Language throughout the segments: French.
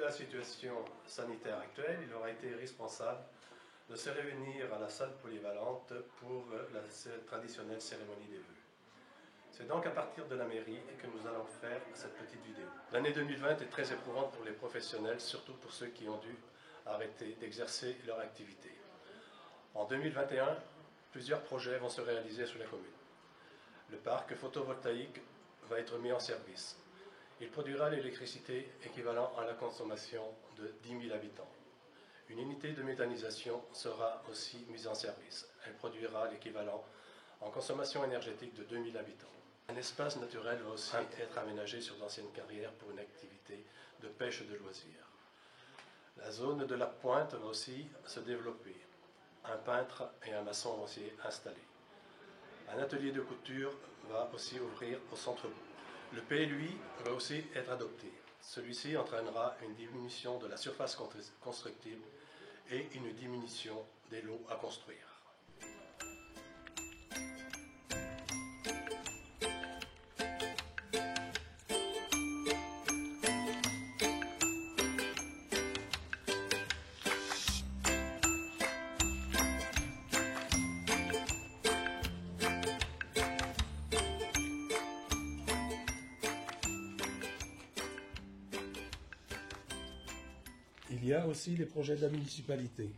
la situation sanitaire actuelle, il aura été responsable de se réunir à la salle polyvalente pour la traditionnelle cérémonie des vœux. C'est donc à partir de la mairie que nous allons faire cette petite vidéo. L'année 2020 est très éprouvante pour les professionnels, surtout pour ceux qui ont dû arrêter d'exercer leur activité. En 2021, plusieurs projets vont se réaliser sur la commune. Le parc photovoltaïque va être mis en service. Il produira l'électricité équivalent à la consommation de 10 000 habitants. Une unité de méthanisation sera aussi mise en service. Elle produira l'équivalent en consommation énergétique de 2 000 habitants. Un espace naturel va aussi être aménagé sur d'anciennes carrières pour une activité de pêche de loisirs. La zone de la pointe va aussi se développer. Un peintre et un maçon vont s'y installer. Un atelier de couture va aussi ouvrir au centre-bourg. Le PLUI va aussi être adopté. Celui-ci entraînera une diminution de la surface constructible et une diminution des lots à construire. Il y a aussi les projets de la municipalité.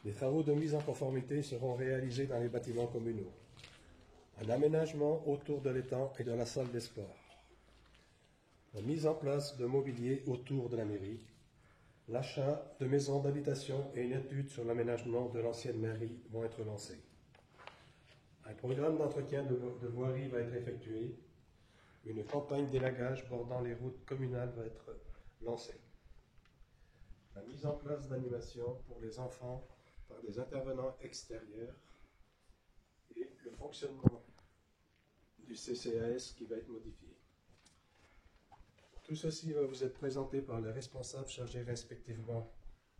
Les travaux de mise en conformité seront réalisés dans les bâtiments communaux. Un aménagement autour de l'étang et de la salle des sports. La mise en place de mobilier autour de la mairie. L'achat de maisons d'habitation et une étude sur l'aménagement de l'ancienne mairie vont être lancés. Un programme d'entretien de voirie va être effectué. Une campagne d'élagage bordant les routes communales va être lancée. La mise en place d'animation pour les enfants par des intervenants extérieurs et le fonctionnement du CCAS qui va être modifié. Tout ceci va vous être présenté par les responsables chargés respectivement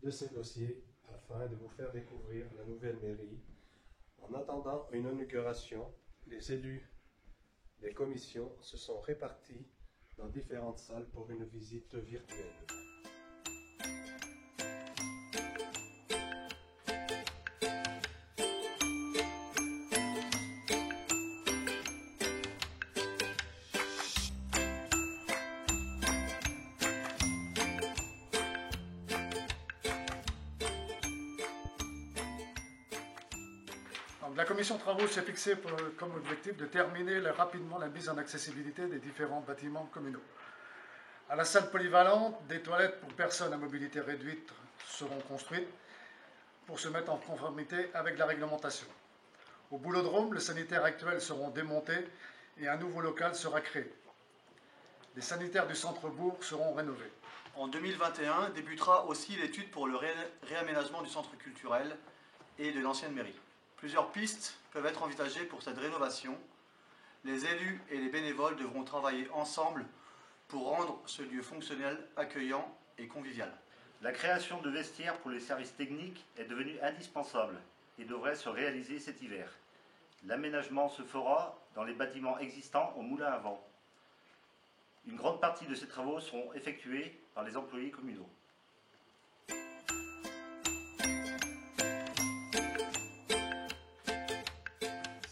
de ces dossiers afin de vous faire découvrir la nouvelle mairie. En attendant une inauguration, les élus des commissions se sont répartis dans différentes salles pour une visite virtuelle. La commission travaux s'est fixée comme objectif de terminer rapidement la mise en accessibilité des différents bâtiments communaux. À la salle polyvalente, des toilettes pour personnes à mobilité réduite seront construites pour se mettre en conformité avec la réglementation. Au boulodrome, les sanitaires actuels seront démontés et un nouveau local sera créé. Les sanitaires du centre-bourg seront rénovés. En 2021 débutera aussi l'étude pour le réaménagement du centre culturel et de l'ancienne mairie. Plusieurs pistes peuvent être envisagées pour cette rénovation. Les élus et les bénévoles devront travailler ensemble pour rendre ce lieu fonctionnel, accueillant et convivial. La création de vestiaires pour les services techniques est devenue indispensable et devrait se réaliser cet hiver. L'aménagement se fera dans les bâtiments existants au moulin à vent. Une grande partie de ces travaux seront effectués par les employés communaux.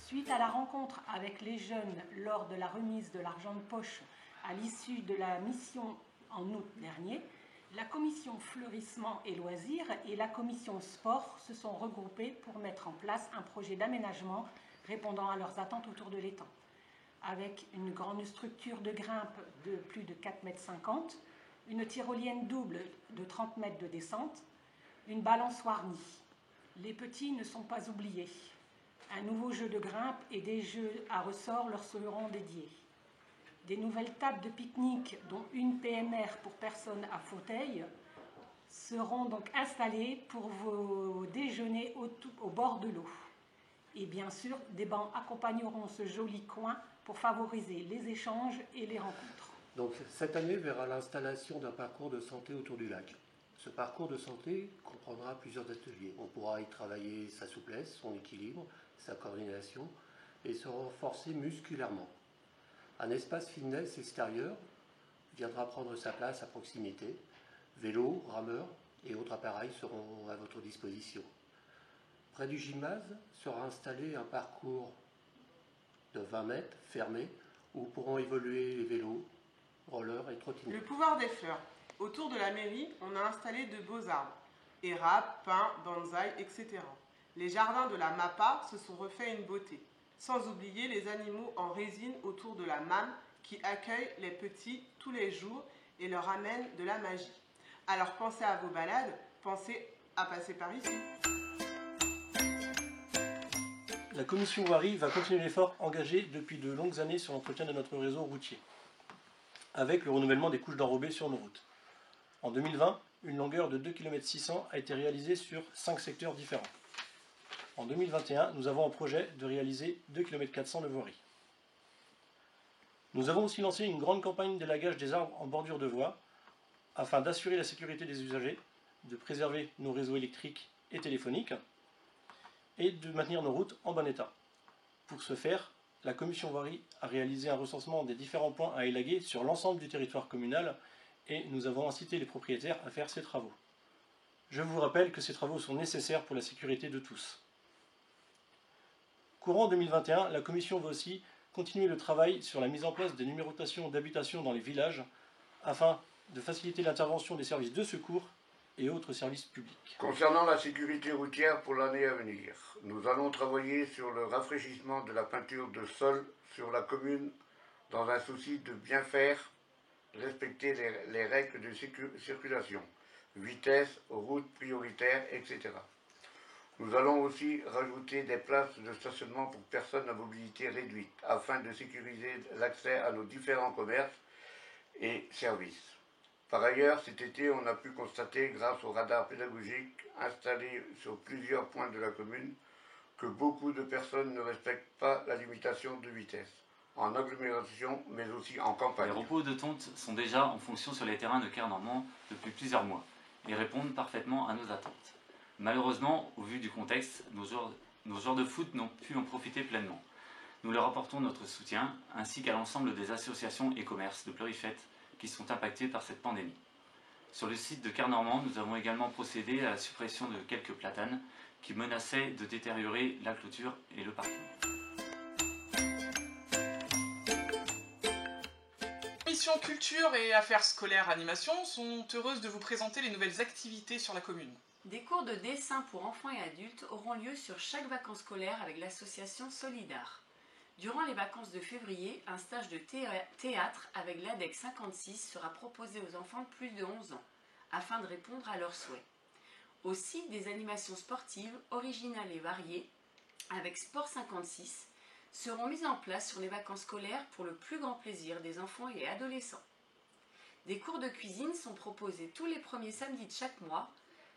Suite à la rencontre avec les jeunes lors de la remise de l'argent de poche à l'issue de la mission en août dernier, la commission fleurissement et loisirs et la commission sport se sont regroupées pour mettre en place un projet d'aménagement répondant à leurs attentes autour de l'étang. Avec une grande structure de grimpe de plus de 4,50 m, une tyrolienne double de 30 mètres de descente, une balançoire nid. Les petits ne sont pas oubliés. Un nouveau jeu de grimpe et des jeux à ressort leur seront dédiés. Des nouvelles tables de pique-nique, dont une PMR pour personnes à fauteuil, seront donc installées pour vos déjeuners au bord de l'eau. Et bien sûr, des bancs accompagneront ce joli coin pour favoriser les échanges et les rencontres. Donc cette année verra l'installation d'un parcours de santé autour du lac. Ce parcours de santé comprendra plusieurs ateliers. On pourra y travailler sa souplesse, son équilibre, sa coordination et se renforcer musculairement. Un espace fitness extérieur viendra prendre sa place à proximité Vélos, rameurs et autres appareils seront à votre disposition. Près du gymnase sera installé un parcours de 20 mètres fermé où pourront évoluer les vélos, rollers et trottinettes. Le pouvoir des fleurs. Autour de la mairie, on a installé de beaux arbres. Érables, pins, bonsaï, etc. Les jardins de la MAPA se sont refaits une beauté. Sans oublier les animaux en résine autour de la MAM qui accueillent les petits tous les jours et leur amènent de la magie. Alors pensez à vos balades, pensez à passer par ici. La commission voirie va continuer l'effort engagé depuis de longues années sur l'entretien de notre réseau routier, avec le renouvellement des couches d'enrobés sur nos routes. En 2020, une longueur de 2,6 km a été réalisée sur 5 secteurs différents. En 2021, nous avons en projet de réaliser 2,4 km de voirie. Nous avons aussi lancé une grande campagne d'élagage des arbres en bordure de voies afin d'assurer la sécurité des usagers, de préserver nos réseaux électriques et téléphoniques et de maintenir nos routes en bon état. Pour ce faire, la commission voirie a réalisé un recensement des différents points à élaguer sur l'ensemble du territoire communal et nous avons incité les propriétaires à faire ces travaux. Je vous rappelle que ces travaux sont nécessaires pour la sécurité de tous. Courant 2021, la commission va aussi continuer le travail sur la mise en place des numérotations d'habitation dans les villages afin de faciliter l'intervention des services de secours et autres services publics. Concernant la sécurité routière pour l'année à venir, nous allons travailler sur le rafraîchissement de la peinture de sol sur la commune dans un souci de bien faire respecter les règles de circulation, vitesse, route prioritaire, etc. Nous allons aussi rajouter des places de stationnement pour personnes à mobilité réduite afin de sécuriser l'accès à nos différents commerces et services. Par ailleurs, cet été, on a pu constater, grâce au radar pédagogique installé sur plusieurs points de la commune, que beaucoup de personnes ne respectent pas la limitation de vitesse, en agglomération, mais aussi en campagne. Les repos de tonte sont déjà en fonction sur les terrains de Cairn-Normand depuis plusieurs mois et répondent parfaitement à nos attentes. Malheureusement, au vu du contexte, nos joueurs de foot n'ont pu en profiter pleinement. Nous leur apportons notre soutien, ainsi qu'à l'ensemble des associations et commerces de Pleurifette qui sont impactés par cette pandémie. Sur le site de Cairn-Normand, nous avons également procédé à la suppression de quelques platanes qui menaçaient de détériorer la clôture et le parking. Mission Culture et Affaires scolaires Animation sont heureuses de vous présenter les nouvelles activités sur la commune. Des cours de dessin pour enfants et adultes auront lieu sur chaque vacances scolaires avec l'association Solidar. Durant les vacances de février, un stage de théâtre avec l'ADEC 56 sera proposé aux enfants de plus de 11 ans, afin de répondre à leurs souhaits. Aussi, des animations sportives originales et variées, avec Sport 56, seront mises en place sur les vacances scolaires pour le plus grand plaisir des enfants et adolescents. Des cours de cuisine sont proposés tous les premiers samedis de chaque mois,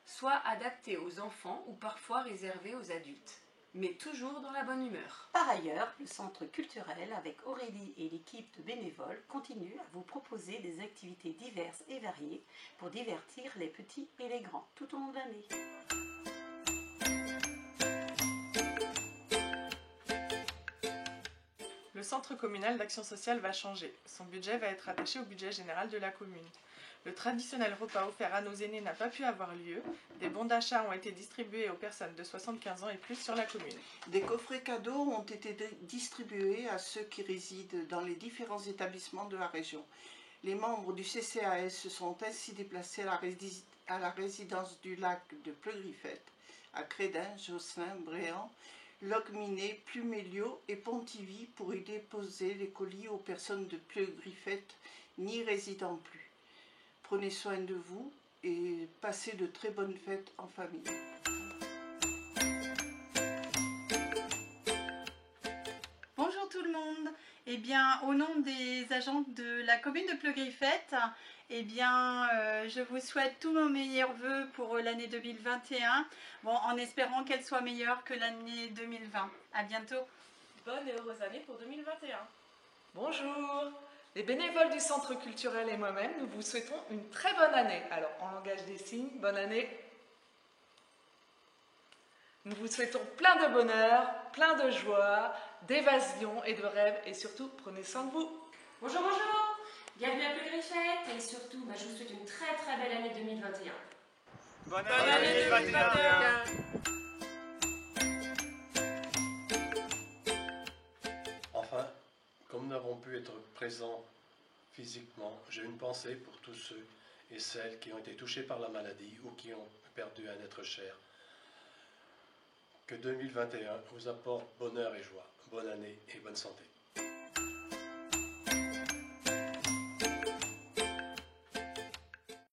soit adaptés aux enfants ou parfois réservés aux adultes, mais toujours dans la bonne humeur. Par ailleurs, le centre culturel, avec Aurélie et l'équipe de bénévoles, continue à vous proposer des activités diverses et variées pour divertir les petits et les grands tout au long de l'année. Le centre communal d'action sociale va changer. Son budget va être attaché au budget général de la commune. Le traditionnel repas offert à nos aînés n'a pas pu avoir lieu. Des bons d'achat ont été distribués aux personnes de 75 ans et plus sur la commune. Des coffrets cadeaux ont été distribués à ceux qui résident dans les différents établissements de la région. Les membres du CCAS se sont ainsi déplacés à la résidence du lac de Pleurifette, à Crédin, Josselin, Bréant, Locminé, Pluméliau et Pontivy pour y déposer les colis aux personnes de Pleurifette n'y résidant plus. Prenez soin de vous et passez de très bonnes fêtes en famille. Bonjour tout le monde. Eh bien, au nom des agents de la commune de Pleurifette, eh bien, je vous souhaite tous nos meilleurs vœux pour l'année 2021, bon, en espérant qu'elle soit meilleure que l'année 2020. À bientôt. Bonne et heureuse année pour 2021. Bonjour. Les bénévoles du centre culturel et moi-même, nous vous souhaitons une très bonne année. Alors, en langage des signes, bonne année. Nous vous souhaitons plein de bonheur, plein de joie, d'évasion et de rêves, et surtout, prenez soin de vous. Bonjour, bonjour. Bienvenue à Plugriffette et surtout, je vous souhaite une très très belle année 2021. Bonne année 2021. Enfin, comme nous n'avons pu être présents physiquement, j'ai une pensée pour tous ceux et celles qui ont été touchés par la maladie ou qui ont perdu un être cher. Que 2021 vous apporte bonheur et joie. Bonne année et bonne santé.